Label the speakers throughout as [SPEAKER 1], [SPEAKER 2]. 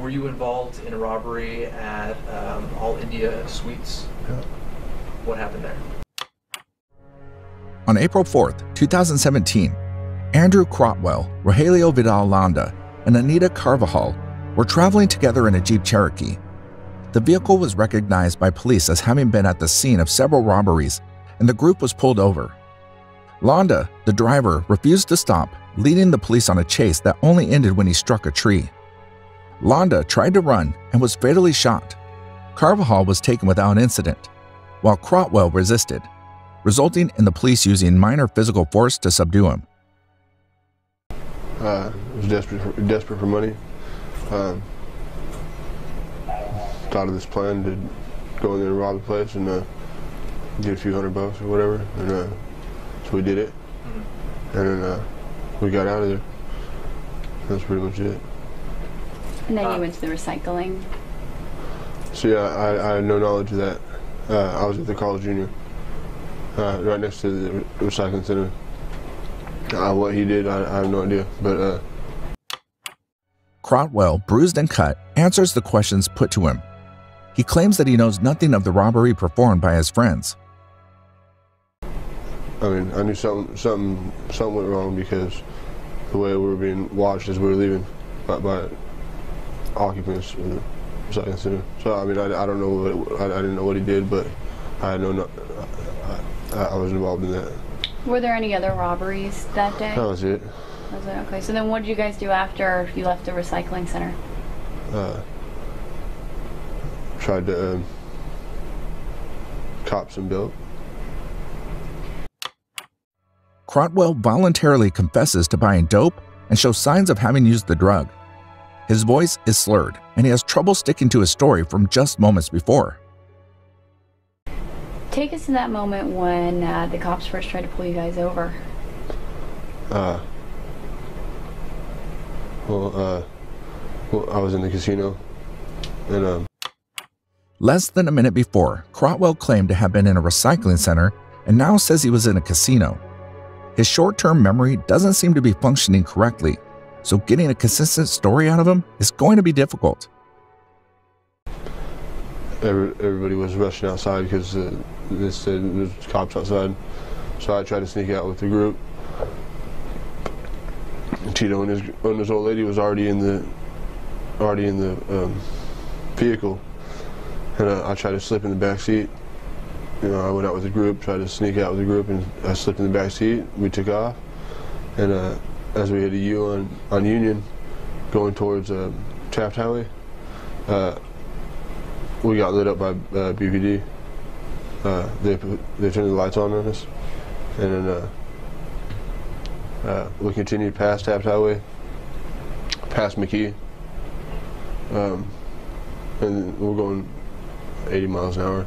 [SPEAKER 1] Were you involved in a robbery at All India Suites?
[SPEAKER 2] Yeah.
[SPEAKER 1] What happened there?
[SPEAKER 3] On April 4th, 2017, Andrew Crotwell, Rogelio Vidal Landa, and Anita Carvajal were traveling together in a Jeep Cherokee. The vehicle was recognized by police as having been at the scene of several robberies, and the group was pulled over. Landa, the driver, refused to stop, leading the police on a chase that only ended when he struck a tree. Landa tried to run and was fatally shot. Carvajal was taken without incident, while Crotwell resisted, resulting in the police using minor physical force to subdue him.
[SPEAKER 2] I was desperate for money. Thought of this plan to go in there and rob the place and get a few $100 or whatever, and so we did it, and then we got out of there. That's pretty much it.
[SPEAKER 4] And then you went to the recycling?
[SPEAKER 2] So yeah, I had no knowledge of that. I was at the Carl Jr., right next to the recycling center. What he did, I have no idea, but
[SPEAKER 3] Crotwell, bruised and cut, answers the questions put to him. He claims that he knows nothing of the robbery performed by his friends.
[SPEAKER 2] I mean, I knew something went wrong because the way we were being watched as we were leaving by occupants of the recycling center. So I mean, I don't know I didn't know what he did, but I was involved in that.
[SPEAKER 4] Were there any other robberies that day?
[SPEAKER 2] That was it.
[SPEAKER 4] Was it? Okay, so then what did you guys do after you left the recycling center?
[SPEAKER 2] Tried to cop some dope.
[SPEAKER 3] Crotwell voluntarily confesses to buying dope and shows signs of having used the drug. His voice is slurred, and he has trouble sticking to his story from just moments before.
[SPEAKER 4] Take us to that moment when the cops first tried to pull you guys over.
[SPEAKER 2] Well, I was in the casino, and
[SPEAKER 3] Less than a minute before, Crotwell claimed to have been in a recycling center and now says he was in a casino. His short-term memory doesn't seem to be functioning correctly, so getting a consistent story out of him is going to be difficult.
[SPEAKER 2] everybody was rushing outside because they said there was cops outside. So I tried to sneak out with the group. Tito and his old lady was already in the vehicle, and I tried to slip in the back seat. You know, I went out with the group, tried to sneak out with the group, and I slipped in the back seat. We took off, and as we hit a U on Union, going towards Taft Highway, we got lit up by BPD. They turned the lights on us, and then we continued past Taft Highway, past McKee, and we're going 80 miles an hour.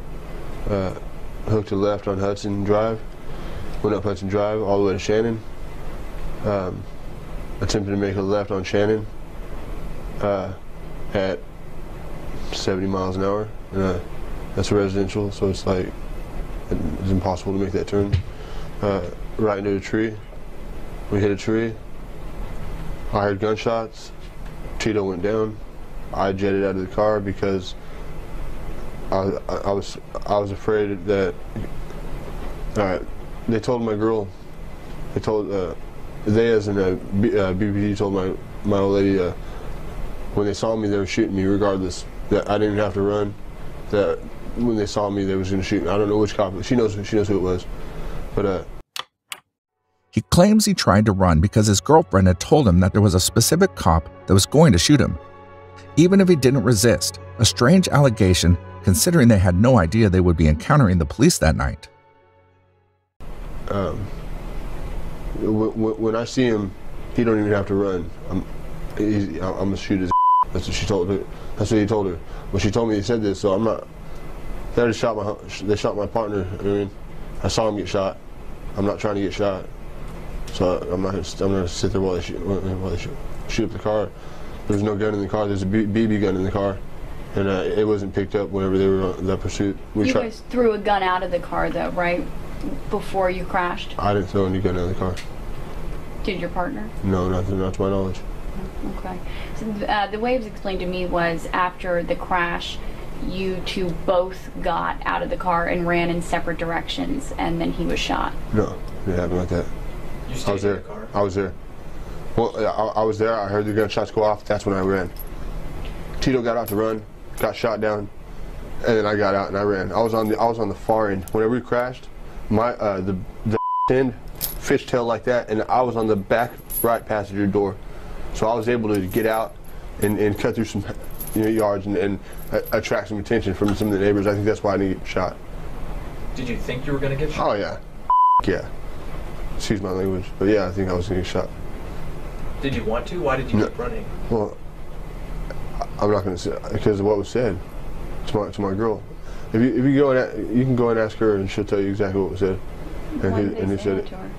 [SPEAKER 2] Hooked to the left on Hudson Drive, went up Hudson Drive all the way to Shannon. Attempted to make a left on Shannon at 70 miles an hour. That's residential, so it's like it's impossible to make that turn. Right into a tree. We hit a tree. I heard gunshots. Tito went down. I jetted out of the car because I was afraid that. All right, they told my girl. They told they as in BPD told my old lady when they saw me they were shooting me regardless. That I didn't have to run. That when they saw me they was going to shoot me. I don't know which cop. She knows who it was, but.
[SPEAKER 3] He claims he tried to run because his girlfriend had told him that there was a specific cop that was going to shoot him. Even if he didn't resist, a strange allegation considering they had no idea they would be encountering the police that night.
[SPEAKER 2] When I see him, he don't even have to run. I'm gonna shoot his. That's what she told her. That's what he told her. When she told me he said this, so I'm not. They shot my partner. I mean, I saw him get shot. I'm not trying to get shot. So I'm gonna sit there while they shoot up the car. There's no gun in the car. There's a BB gun in the car, and it wasn't picked up whenever they were on that pursuit.
[SPEAKER 4] You guys threw a gun out of the car though, right? Before you crashed?
[SPEAKER 2] I didn't throw any gun out of the car.
[SPEAKER 4] Did your partner?
[SPEAKER 2] No, not to my knowledge.
[SPEAKER 4] Okay. So the way it was explained to me was after the crash, you two both got out of the car and ran in separate directions, and then he was shot.
[SPEAKER 2] No, it didn't happen like that.
[SPEAKER 1] You stayed
[SPEAKER 2] I was there.
[SPEAKER 1] in the car?
[SPEAKER 2] I was there. Well, I was there. I heard the gunshots go off. That's when I ran. Tito got out to run, got shot down, and then I got out and I ran. I was on the far end. Whenever we crashed, the end fishtail like that, and I was on the back right passenger door, so I was able to get out and cut through some yards and attract some attention from some of the neighbors. I think that's why I didn't get shot.
[SPEAKER 1] Did you think you were going to get shot?
[SPEAKER 2] Oh yeah, yeah. Excuse my language, but yeah, I think I was going to get shot.
[SPEAKER 1] Did you want to? Why did you keep running?
[SPEAKER 2] Well, I'm not going to say because of what was said to my girl. If you go and you can go and ask her, and she'll tell you exactly what was said. And he said it
[SPEAKER 4] to her?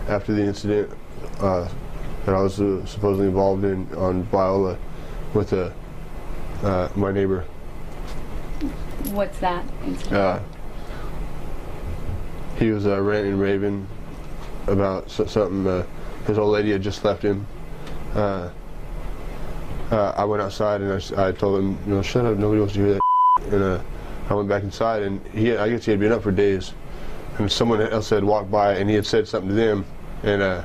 [SPEAKER 2] After the incident that I was supposedly involved in on Viola with my neighbor.
[SPEAKER 4] What's that incident?
[SPEAKER 2] He was ranting and raving about something. His old lady had just left him. I went outside and I told him, shut up, nobody wants to hear that. And I went back inside, and I guess he had been up for days. And someone else had walked by, and he had said something to them, and I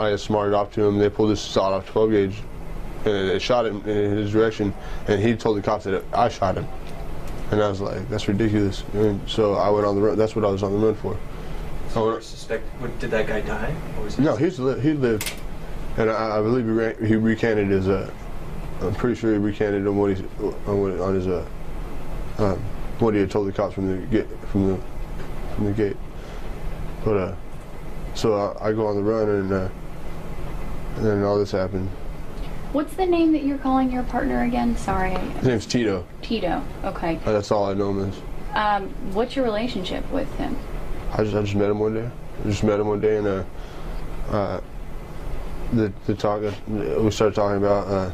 [SPEAKER 2] had smarted off to him. They pulled this sawed-off 12 gauge, and it shot him in his direction. And he told the cops that I shot him. And I was like, that's ridiculous. And so I went on the run. That's what I was on the run for.
[SPEAKER 1] So you suspect? Did that guy die? Or was he
[SPEAKER 2] No, he lived, and I believe he recanted his. I'm pretty sure he recanted on what what he had told the cops from the gate. But so I go on the run, and then all this happened.
[SPEAKER 4] What's the name that you're calling your partner again? Sorry.
[SPEAKER 2] His name's Tito.
[SPEAKER 4] Tito. Okay.
[SPEAKER 2] That's all I know him as.
[SPEAKER 4] What's your relationship with him?
[SPEAKER 2] I just met him one day. And the talk. We started talking about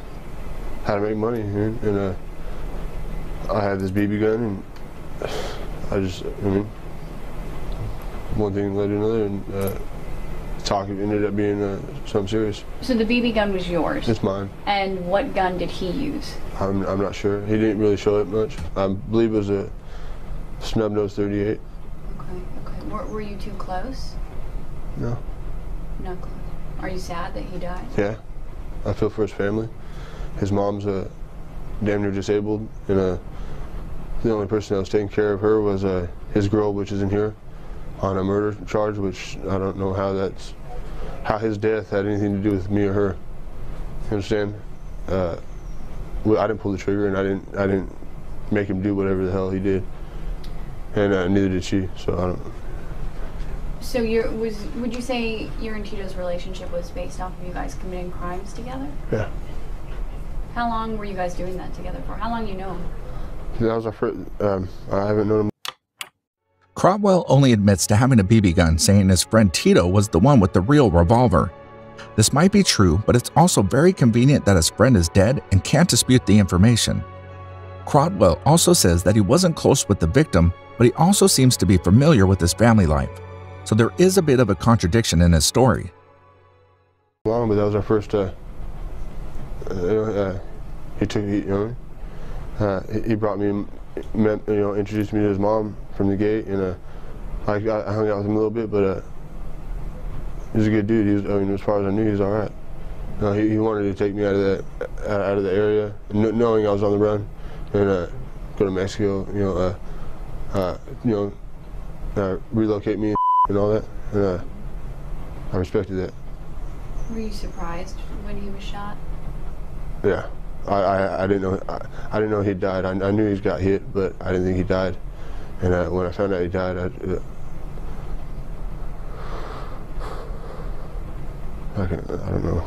[SPEAKER 2] how to make money, and I had this BB gun, and one thing led to another, and talk ended up being something serious. So
[SPEAKER 4] the BB gun was yours?
[SPEAKER 2] It's mine.
[SPEAKER 4] And what gun did he use?
[SPEAKER 2] I'm not sure. He didn't really show it much. I believe it was a snub nose 38.
[SPEAKER 4] Okay. Were you too close?
[SPEAKER 2] No.
[SPEAKER 4] Not close. Are you sad that he died?
[SPEAKER 2] Yeah. I feel for his family. His mom's damn near disabled, and the only person that was taking care of her was his girl, which is in here, on a murder charge, which I don't know how his death had anything to do with me or her. You understand? I didn't pull the trigger, and I didn't make him do whatever the hell he did, and neither did she. So I don't.
[SPEAKER 4] So would you say your and Tito's relationship was based off of you guys committing crimes together?
[SPEAKER 2] Yeah.
[SPEAKER 4] How long were you guys doing that together for? How long you know him?
[SPEAKER 2] That was our first. I haven't known him.
[SPEAKER 3] Crotwell only admits to having a BB gun, saying his friend Tito was the one with the real revolver. This might be true, but it's also very convenient that his friend is dead and can't dispute the information. Crotwell also says that he wasn't close with the victim, but he also seems to be familiar with his family life. So there is a bit of a contradiction in his story.
[SPEAKER 2] Long, but that was our first. He brought me, introduced me to his mom from the gate, and I hung out with him a little bit, but he was a good dude. As far as I knew, he was all right. He wanted to take me out of the area, knowing I was on the run, and go to Mexico, relocate me and all that, and I respected that.
[SPEAKER 4] Were you surprised when he was shot?
[SPEAKER 2] Yeah, I didn't know. I didn't know he died. I knew he got hit, but I didn't think he died. And when I found out he died, I don't know.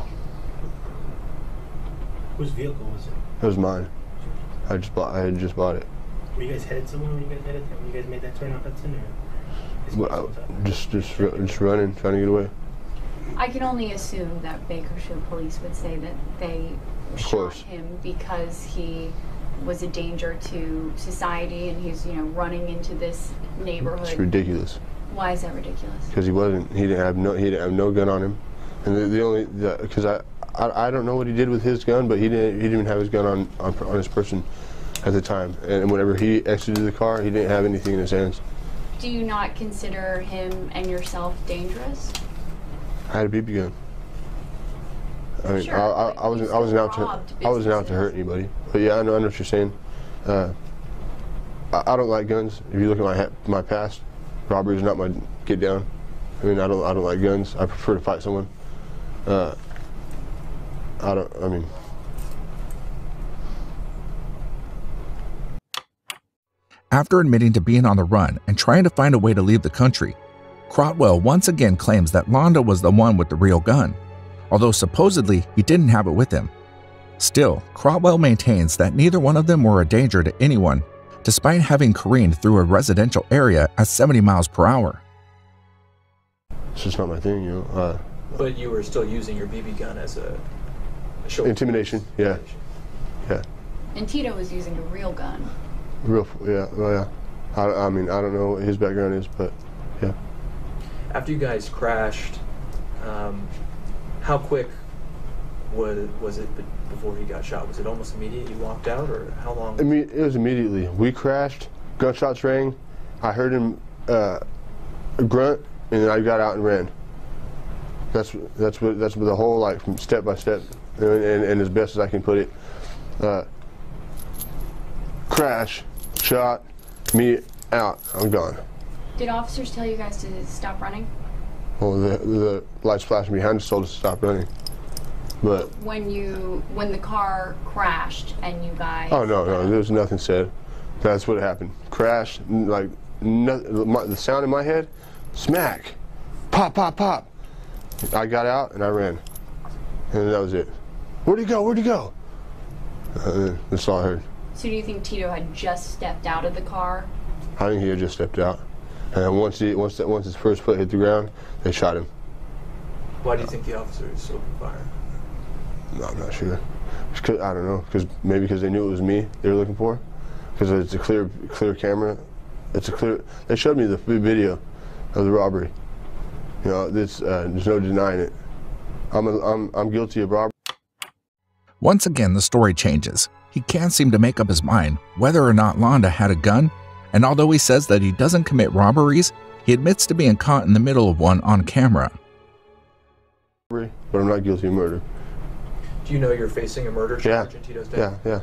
[SPEAKER 5] Whose vehicle was it?
[SPEAKER 2] It was mine. I had just bought it.
[SPEAKER 5] Were you guys headed somewhere when you guys headed there? When you guys made that turn off Hudson, or?
[SPEAKER 2] Just running, trying to get away.
[SPEAKER 4] I can only assume that Bakersfield police would say that they shot him because he was a danger to society and he's, running into this neighborhood.
[SPEAKER 2] It's ridiculous.
[SPEAKER 4] Why is that ridiculous?
[SPEAKER 2] Because he didn't have no gun on him, And the only, because I don't know what he did with his gun, but he didn't even have his gun on his person at the time. And whenever he exited the car, he didn't have anything in his hands.
[SPEAKER 4] Do you not consider him and yourself dangerous?
[SPEAKER 2] I had a BB gun. I mean,
[SPEAKER 4] Sure,
[SPEAKER 2] I wasn't out to hurt anybody. But yeah, I know what you're saying. I don't like guns. If you look at my past, robbery is not my get down. I mean, I don't like guns. I prefer to fight someone.
[SPEAKER 3] After admitting to being on the run and trying to find a way to leave the country, Crotwell once again claims that Londa was the one with the real gun, although supposedly he didn't have it with him. Still, Crotwell maintains that neither one of them were a danger to anyone, despite having careened through a residential area at 70 miles per hour.
[SPEAKER 2] It's just not my thing, you know.
[SPEAKER 1] But you were still using your BB gun as a show.
[SPEAKER 2] Intimidation, yeah. Yeah.
[SPEAKER 4] And Tito was using a real gun.
[SPEAKER 2] Yeah, well, yeah. I mean, I don't know what his background is, but yeah.
[SPEAKER 1] After you guys crashed, how quick was it before he got shot? Was it almost immediate? You walked out, or how long?
[SPEAKER 2] It was immediately. We crashed, gunshots rang, I heard him grunt, and then I got out and ran. That's the whole, like, from step by step, and as best as I can put it. Crash, shot, me out, I'm gone.
[SPEAKER 4] Did officers tell you guys to stop running?
[SPEAKER 2] Well, the lights flashing behind us told us to stop running. But
[SPEAKER 4] when the car crashed and you guys...
[SPEAKER 2] Oh, no, there was nothing said. That's what happened. Crash, like, the sound in my head, smack, pop, pop, pop. I got out and I ran. And that was it. Where'd he go? Where'd he go? That's all I heard.
[SPEAKER 4] So do you think Tito had just stepped out of the car?
[SPEAKER 2] I think he had just stepped out. And once his first foot hit the ground, they shot him.
[SPEAKER 1] Why do you think the officers opened fire?
[SPEAKER 2] No, I'm not sure. I don't know. Maybe because they knew it was me they were looking for. Because it's a clear camera. They showed me the video of the robbery. You know, there's no denying it. I'm guilty of robbery.
[SPEAKER 3] Once again, the story changes. He can't seem to make up his mind whether or not Londa had a gun, and although he says that he doesn't commit robberies, he admits to being caught in the middle of one on camera.
[SPEAKER 2] But I'm not guilty of murder.
[SPEAKER 1] Do you know you're facing a murder charge in Tito's death?
[SPEAKER 2] Yeah.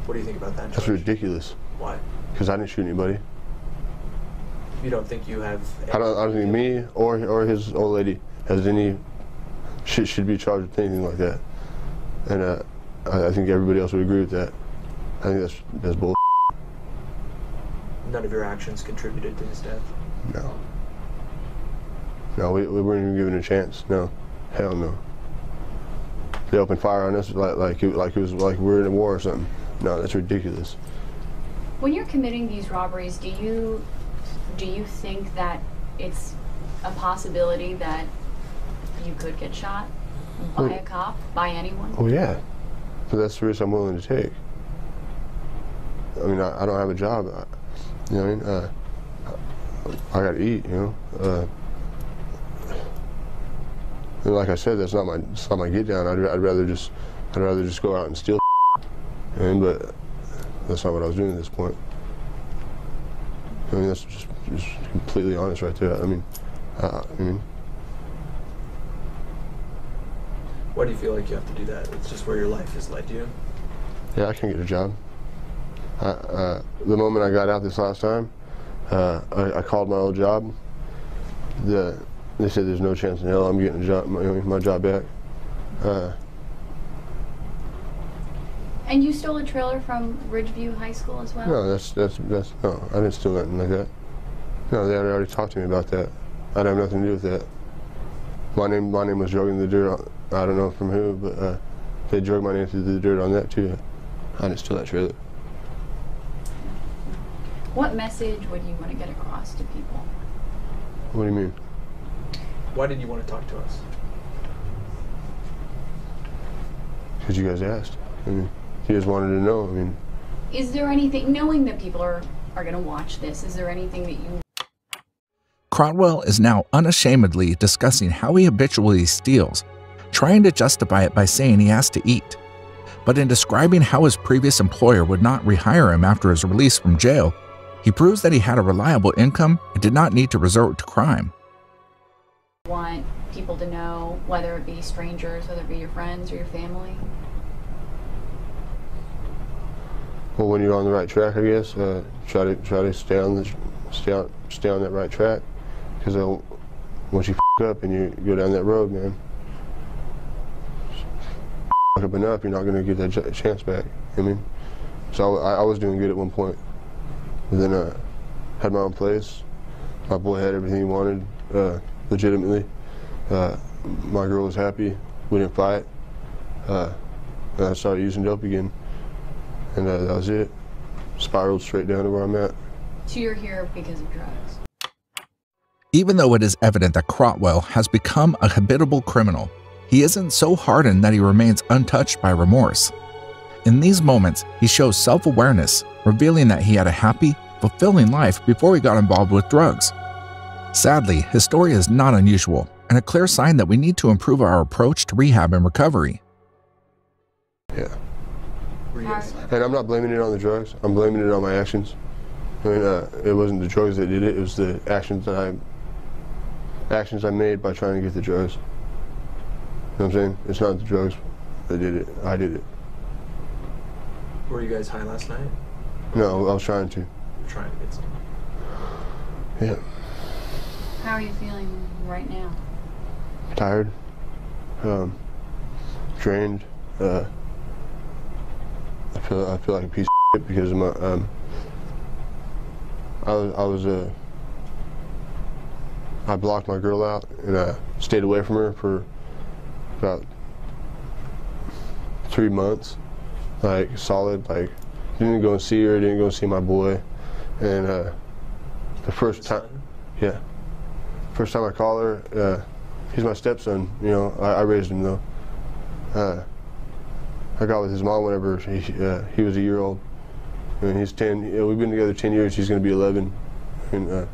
[SPEAKER 1] What do you think about that charge?
[SPEAKER 2] That's ridiculous.
[SPEAKER 1] Why?
[SPEAKER 2] Because I didn't shoot anybody.
[SPEAKER 1] You don't think you have...
[SPEAKER 2] I don't think me or his old lady has any... should be charged with anything like that. And I think everybody else would agree with that. I think that's bull.
[SPEAKER 1] None of your actions contributed to his death?
[SPEAKER 2] No. No, we weren't even given a chance. No. Hell no. They opened fire on us like it was like we're in a war or something. No, that's ridiculous.
[SPEAKER 4] When you're committing these robberies, do you think that it's a possibility that you could get shot by a cop, by anyone?
[SPEAKER 2] Oh yeah, but that's the risk I'm willing to take. I mean, I don't have a job. You know what I mean? I got to eat. You know. And like I said, that's not my get down. I'd rather just go out and steal. But that's not what I was doing at this point. I mean, that's just completely honest right there. I mean.
[SPEAKER 1] Why do you feel like you have to do that? It's just where your life has led you?
[SPEAKER 2] Yeah, I can't get a job. The moment I got out this last time, I called my old job. They said there's no chance in hell I'm getting a job, my job back.
[SPEAKER 4] And you stole a trailer from Ridgeview High School as well?
[SPEAKER 2] No, that's no, I didn't steal nothing like that. No, they had already talked to me about that. I'd have nothing to do with that. My name was dragged in the dirt. I don't know from who, but they dragged my name through the dirt on that too. I didn't steal that trailer.
[SPEAKER 4] What message would you want to get across to people?
[SPEAKER 2] What do you mean?
[SPEAKER 1] Why did you want to talk to us?
[SPEAKER 2] Because you guys asked. I mean, you guys wanted to know. I mean,
[SPEAKER 4] is there anything, knowing that people are going to watch this, is there anything that you...
[SPEAKER 3] Crotwell is now unashamedly discussing how he habitually steals, trying to justify it by saying he has to eat. But in describing how his previous employer would not rehire him after his release from jail, he proves that he had a reliable income and did not need to resort to crime.
[SPEAKER 4] Want people to know, whether it be strangers, whether it be your friends or your family?
[SPEAKER 2] Well, when you're on the right track, I guess, try to stay on that right track, because once you up and you go down that road, man, up and up, you're not going to get that chance back. I mean, so I was doing good at one point, and then had my own place. My boy had everything he wanted, legitimately. My girl was happy. We didn't fight. And I started using dope again, and that was it. Spiraled straight down to where I'm at.
[SPEAKER 4] So you're here because of drugs?
[SPEAKER 3] Even though it is evident that Crotwell has become a habitual criminal, he isn't so hardened that he remains untouched by remorse. In these moments, he shows self-awareness, revealing that he had a happy, fulfilling life before he got involved with drugs. Sadly, his story is not unusual and a clear sign that we need to improve our approach to rehab and recovery.
[SPEAKER 2] Yeah. And I'm not blaming it on the drugs. I'm blaming it on my actions. I mean, it wasn't the drugs that did it. It was the actions I made by trying to get the drugs. You know what I'm saying? It's not the drugs that did it. I did it.
[SPEAKER 1] Were you guys high last night?
[SPEAKER 2] No, I was trying to.
[SPEAKER 1] Trying to get some.
[SPEAKER 2] Yeah.
[SPEAKER 4] How are you feeling right now?
[SPEAKER 2] Tired. Drained. I feel like a piece of shit because of my I blocked my girl out and I stayed away from her for about 3 months, like solid. Like, didn't go and see her, didn't go and see my boy, and the first time, yeah, first time I call her, he's my stepson. You know, I raised him though. I got with his mom whenever he was a year old. And he's 10. You know, we've been together 10 years. He's going to be 11, and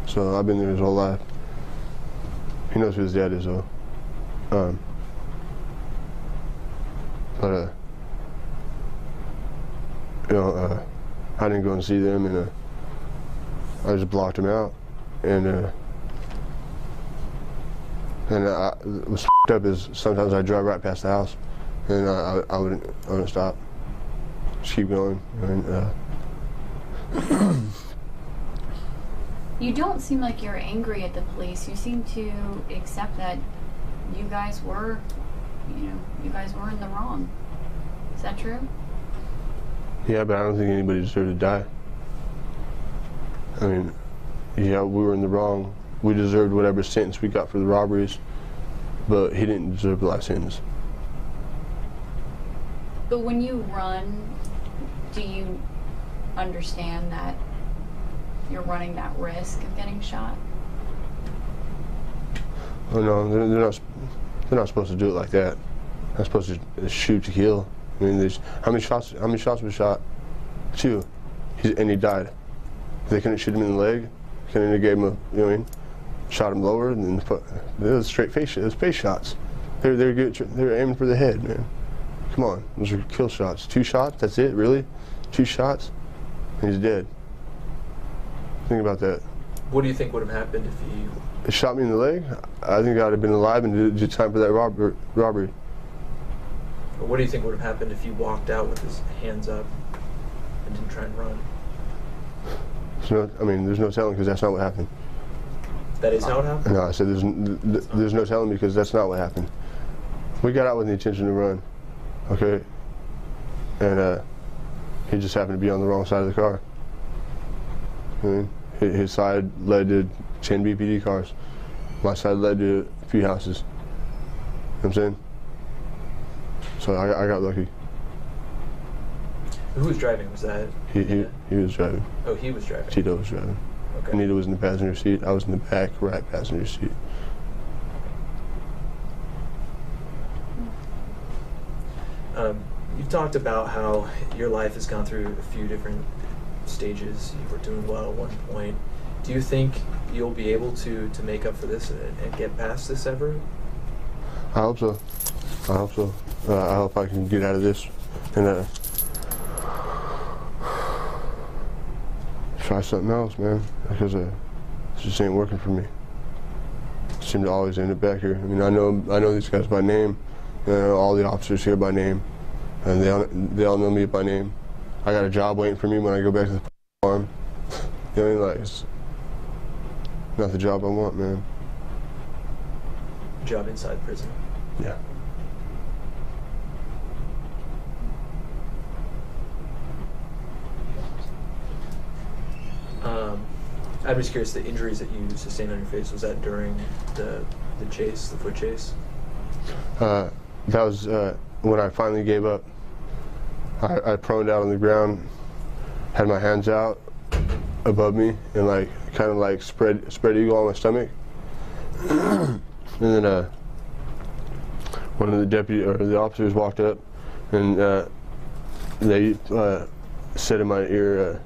[SPEAKER 2] so I've been there his whole life. He knows who his dad is, though. But you know, I didn't go and see them, and I just blocked him out. And what's f***ed up is sometimes I drive right past the house, and I wouldn't stop. Just keep going. And,
[SPEAKER 4] You don't seem like you're angry at the police. You seem to accept that you guys were in the wrong. Is that true?
[SPEAKER 2] Yeah, but I don't think anybody deserved to die. I mean, yeah, we were in the wrong. We deserved whatever sentence we got for the robberies, but he didn't deserve the life sentence.
[SPEAKER 4] But when you run, do you understand that you're running that risk of getting shot?
[SPEAKER 2] Oh no, they're not supposed to do it like that. They're supposed to shoot to kill. I mean, how many shots was shot? 2, and he died. They couldn't shoot him in the leg. Couldn't have gave him a, you know what I mean? Shot him lower, and then it was straight face. It was face shots. They're good. They're aiming for the head, man. Come on, those are kill shots. 2 shots. That's it, really? 2 shots, and he's dead. Think about that.
[SPEAKER 1] What do you think would have happened if he
[SPEAKER 2] shot me in the leg? I think I'd have been alive and did time for that robbery.
[SPEAKER 1] What do you think would have happened if he walked out with his hands up and didn't try and run?
[SPEAKER 2] There's no telling, because that's not what happened.
[SPEAKER 1] That is how it happened?
[SPEAKER 2] No, I said there's no telling, because that's not what happened. We got out with the intention to run, okay? And he just happened to be on the wrong side of the car. I mean, his side led to 10 BPD cars. My side led to a few houses. You know what I'm saying? So I got lucky.
[SPEAKER 1] Who was driving? Was that?
[SPEAKER 2] He was driving.
[SPEAKER 1] Oh, he was driving.
[SPEAKER 2] Tito was driving.
[SPEAKER 1] Okay.
[SPEAKER 2] Anita was in the passenger seat. I was in the back right passenger seat.
[SPEAKER 1] You've talked about how your life has gone through a few different stages. You were doing well at one point. Do you think you'll be able to make up for this and get past this ever?
[SPEAKER 2] I hope so. I hope so. I hope I can get out of this and try something else, man. Because it just ain't working for me. I seem to always end up back here. I mean, I know these guys by name. I know all the officers here by name, and they all know me by name. I got a job waiting for me when I go back to the farm. You know what I mean? Like, it's not the job I want, man.
[SPEAKER 1] Job inside prison.
[SPEAKER 2] Yeah.
[SPEAKER 1] I'm just curious, the injuries that you sustained on your face, was that during the chase, the foot chase?
[SPEAKER 2] That was when I finally gave up. I proned out on the ground, had my hands out above me, and like kind of like spread eagle on my stomach. And then one of the officers walked up, and they said in my ear,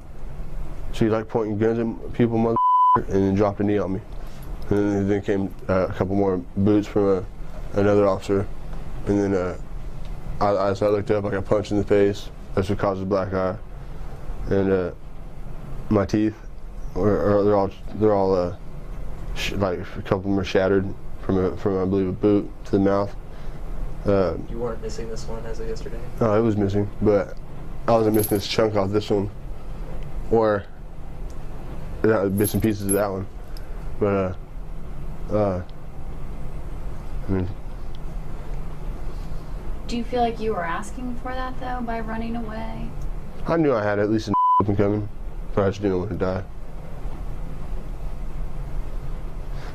[SPEAKER 2] "So you like pointing guns at people, mother?" and then dropped a knee on me. And then came a couple more boots from another officer, and then as I looked up, I got punched in the face. That's what caused a black eye, and my teeth they're all like a couple of them are shattered from I believe a boot to the mouth.
[SPEAKER 1] You weren't missing this one as of yesterday?
[SPEAKER 2] No, it was missing, but I wasn't missing this chunk off this one, or bits and pieces of that one. But I mean,
[SPEAKER 4] Do you feel like you were asking for that though by running away?
[SPEAKER 2] I knew I had at least an open coming, but I just didn't want to die.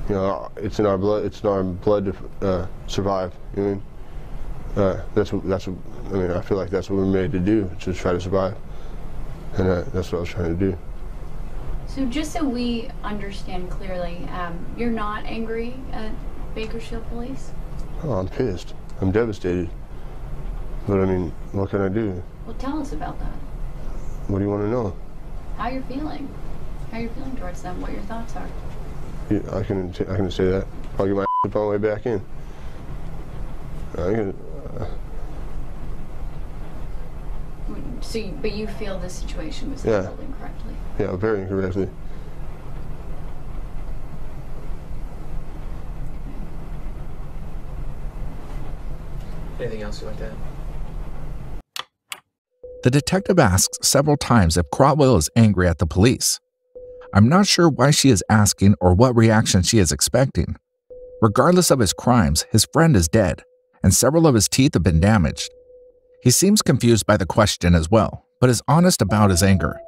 [SPEAKER 2] You know, it's in our blood. It's in our blood to survive. You know what I mean? That's what. I mean, I feel like that's what we're made to do, to try to survive, and that's what I was trying to do.
[SPEAKER 4] So just so we understand clearly, you're not angry at Bakersfield Police?
[SPEAKER 2] Oh, I'm pissed. I'm devastated. But I mean, what can I do?
[SPEAKER 4] Well, tell us about that.
[SPEAKER 2] What do you want to know?
[SPEAKER 4] How you're feeling. How you're feeling towards them, what your thoughts are.
[SPEAKER 2] Yeah, I can say that. I'll get my on my way back in.
[SPEAKER 4] But you feel the situation was handled incorrectly?
[SPEAKER 2] Yeah, very incorrectly.
[SPEAKER 1] Anything else you'd like to add?
[SPEAKER 3] The detective asks several times if Crotwell is angry at the police. I'm not sure why she is asking or what reaction she is expecting. Regardless of his crimes, his friend is dead, and several of his teeth have been damaged. He seems confused by the question as well, but is honest about his anger,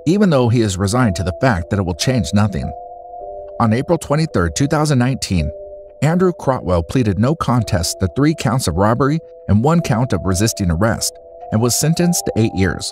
[SPEAKER 3] even though he is resigned to the fact that it will change nothing. On April 23, 2019, Andrew Crotwell pleaded no contest to 3 counts of robbery and 1 count of resisting arrest, and was sentenced to 8 years.